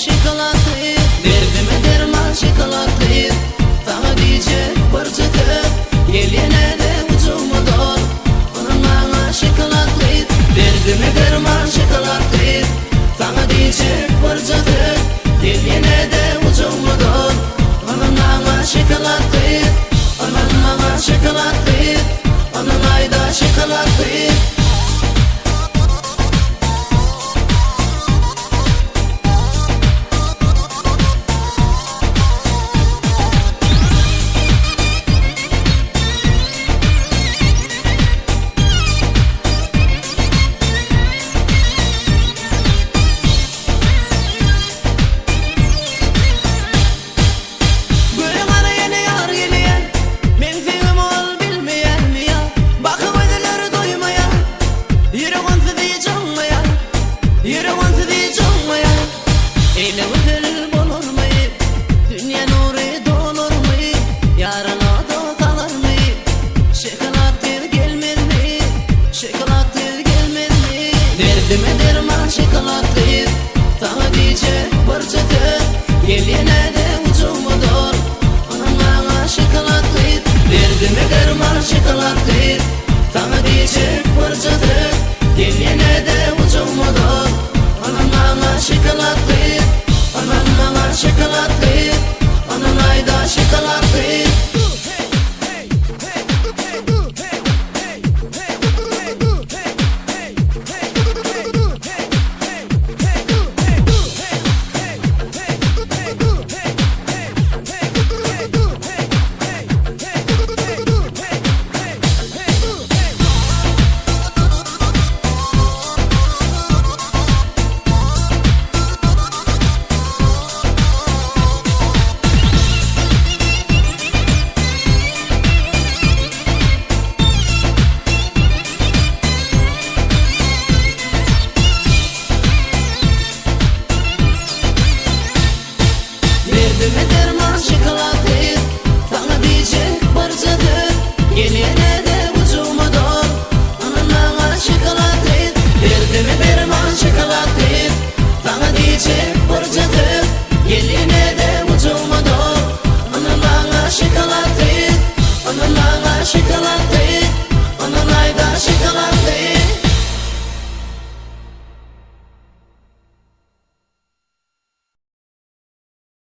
Şokolatı, derdime derman şokolatı. Sana diyecek parçada, gel yine de ucuma doğru. Onun bana şokolatı, derdime derman şokolatı. Sana diyecek parçada, gel yine de ucuma doğru. Onun bana şokolatı, onun bana şokolatı, onun ayda şokolatı. Derdime derman şokolatı, sana diyecek parçada, gel yine de ucuma doğru. Onun bana şokolatı, derdime derman şokolatı. Sana diyecek parçada,